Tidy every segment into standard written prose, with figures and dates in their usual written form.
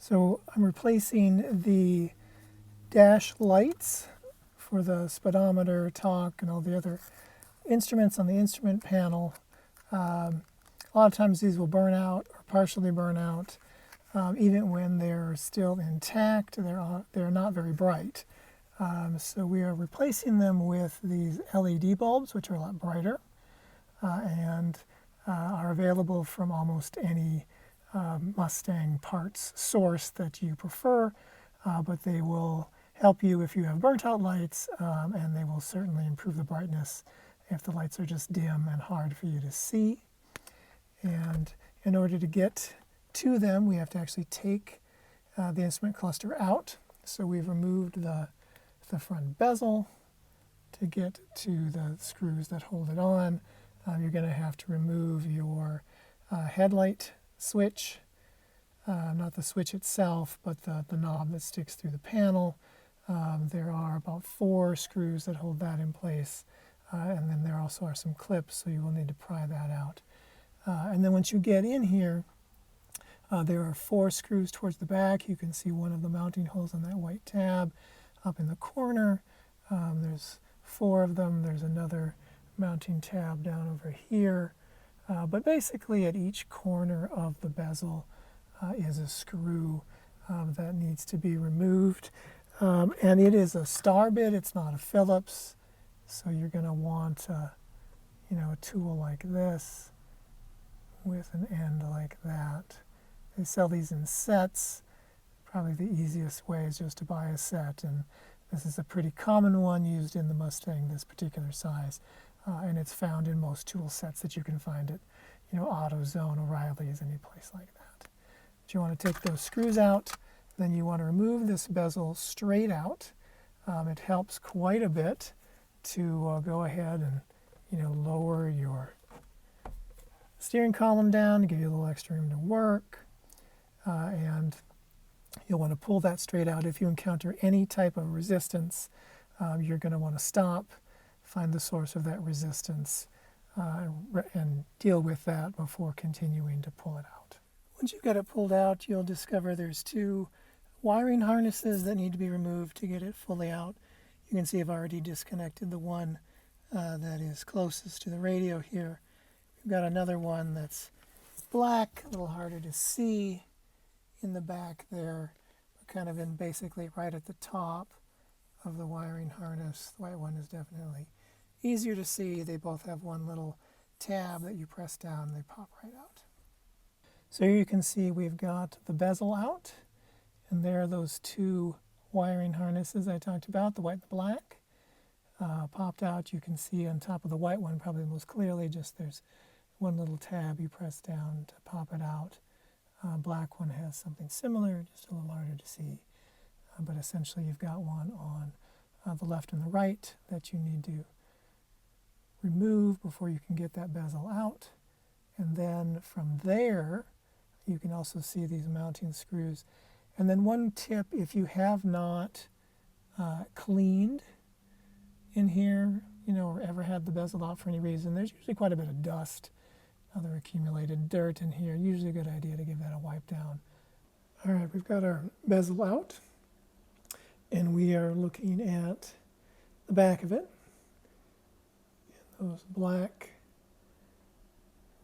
So I'm replacing the dash lights for the speedometer, talk, and all the other instruments on the instrument panel. A lot of times these will burn out or partially burn out. Even when they're still intact, they're not very bright. So we are replacing them with these LED bulbs, which are a lot brighter and are available from almost any Mustang parts source that you prefer, but they will help you if you have burnt out lights, and they will certainly improve the brightness if the lights are just dim and hard for you to see. And in order to get to them, we have to actually take the instrument cluster out. So we've removed the front bezel to get to the screws that hold it on. You're going to have to remove your headlight switch, not the switch itself, but the knob that sticks through the panel. There are about 4 screws that hold that in place, and then there also are some clips, so you will need to pry that out. And then once you get in here, there are 4 screws towards the back. You can see one of the mounting holes on that white tab up in the corner. There's 4 of them. There's another mounting tab down over here. But basically at each corner of the bezel is a screw that needs to be removed. And it is a star bit, it's not a Phillips. So you're going to want a tool like this with an end like that. They sell these in sets. Probably the easiest way is just to buy a set, and this is a pretty common one used in the Mustang, this particular size, and it's found in most tool sets that you can find at, AutoZone, O'Reilly's, any place like that. But you want to take those screws out, then you want to remove this bezel straight out. It helps quite a bit to go ahead and, lower your steering column down to give you a little extra room to work, and you'll want to pull that straight out. If you encounter any type of resistance, you're going to want to stop, find the source of that resistance, and deal with that before continuing to pull it out. Once you've got it pulled out, you'll discover there's 2 wiring harnesses that need to be removed to get it fully out. You can see I've already disconnected the one that is closest to the radio here. We've got another one that's black, a little harder to see in the back there, but kind of in basically right at the top of the wiring harness. The white one is definitely easier to see. They both have one little tab that you press down and they pop right out. So here you can see we've got the bezel out, and there are those 2 wiring harnesses I talked about, the white and the black. Popped out. You can see on top of the white one probably most clearly, just there's one little tab you press down to pop it out. Black one has something similar, just a little harder to see. But essentially you've got one on the left and the right that you need to remove before you can get that bezel out. And then from there, you can also see these mounting screws. And then one tip, if you have not cleaned in here, or ever had the bezel out for any reason, there's usually quite a bit of dust, other accumulated dirt in here. Usually a good idea to give that a wipe down. All right, we've got our bezel out, and we are looking at the back of it. And those black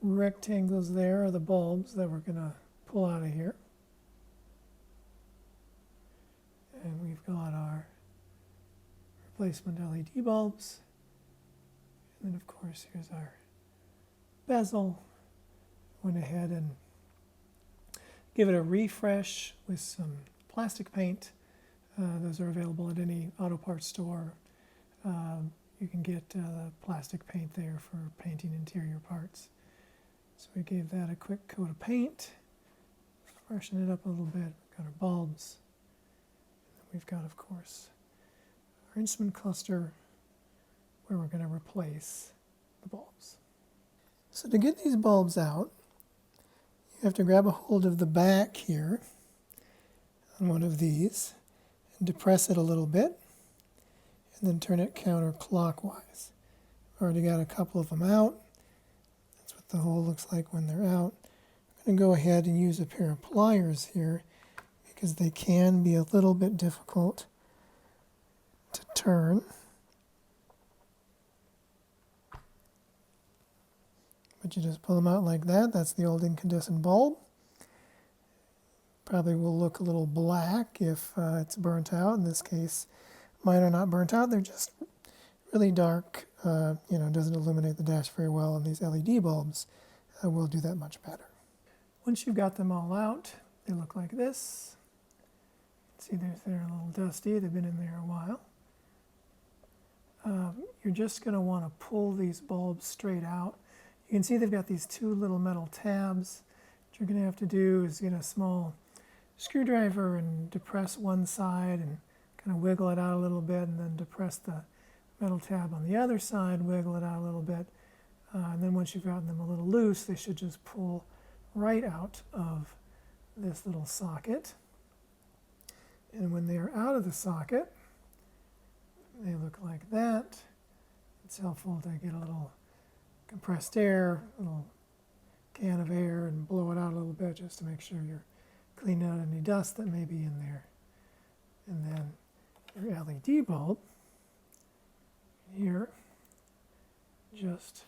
rectangles there are the bulbs that we're going to pull out of here. And we've got our replacement LED bulbs. And then, of course, here's our bezel. Went ahead and give it a refresh with some plastic paint. Those are available at any auto parts store. You can get plastic paint there for painting interior parts. So we gave that a quick coat of paint, freshen it up a little bit. We've got our bulbs. And then we've got, of course, our instrument cluster where we're going to replace the bulbs. So to get these bulbs out, you have to grab a hold of the back here on one of these and depress it a little bit, and then turn it counterclockwise. I've already got a couple of them out. That's what the hole looks like when they're out. I'm going to go ahead and use a pair of pliers here because they can be a little bit difficult to turn. But you just pull them out like that. That's the old incandescent bulb. Probably will look a little black if it's burnt out. In this case, mine are not burnt out. They're just really dark. Doesn't illuminate the dash very well, and these LED bulbs will do that much better. Once you've got them all out, they look like this. See, they're a little dusty. They've been in there a while. You're just going to want to pull these bulbs straight out. You can see they've got these two little metal tabs. What you're going to have to do is get a small screwdriver and depress one side and kind of wiggle it out a little bit, and then depress the metal tab on the other side, wiggle it out a little bit. And then once you've gotten them a little loose, they should just pull right out of this little socket. And when they are out of the socket, they look like that. It's helpful to get a little compressed air, a little can of air, and blow it out a little bit just to make sure you're cleaning out any dust that may be in there. And then your LED bulb here just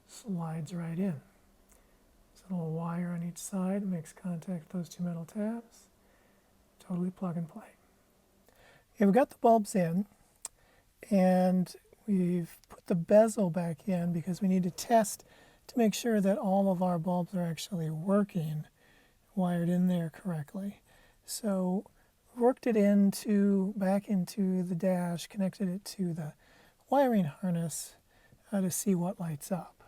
slides right in. There's a little wire on each side, makes contact with those two metal tabs. Totally plug and play. Okay, we've got the bulbs in, and we've put the bezel back in because we need to test to make sure that all of our bulbs are actually working, wired in there correctly. So worked it back into the dash, connected it to the wiring harness to see what lights up.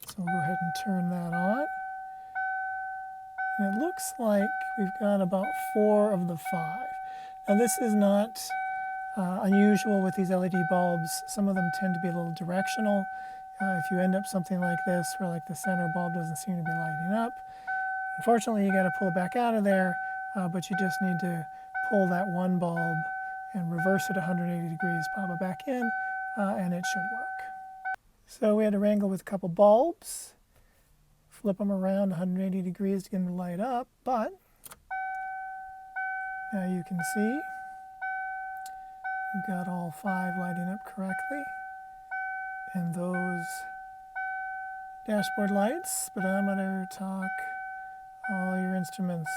So we'll go ahead and turn that on. And it looks like we've got about 4 of the 5. Now this is not unusual with these LED bulbs. Some of them tend to be a little directional. If you end up something like this where like the center bulb doesn't seem to be lighting up, unfortunately you got to pull it back out of there, but you just need to pull that one bulb and reverse it 180 degrees, pop it back in, and it should work. So we had to wrangle with a couple bulbs, flip them around 180 degrees to get them to light up, but now you can see we've got all 5 lighting up correctly, and those dashboard lights, speedometer, talk, all your instruments,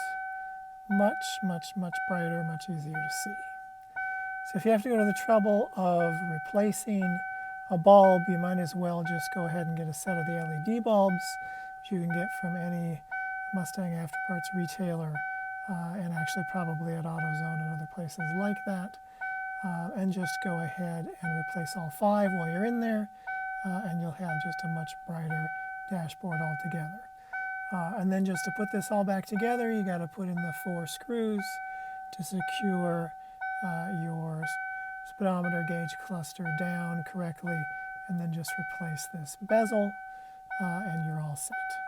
much, much, much brighter, much easier to see. So if you have to go to the trouble of replacing a bulb, you might as well just go ahead and get a set of the LED bulbs, which you can get from any Mustang afterparts retailer, and actually probably at AutoZone and other places like that, and just go ahead and replace all 5 while you're in there, and you'll have just a much brighter dashboard altogether. And then just to put this all back together, you got to put in the 4 screws to secure your speedometer gauge cluster down correctly, and then just replace this bezel, and you're all set.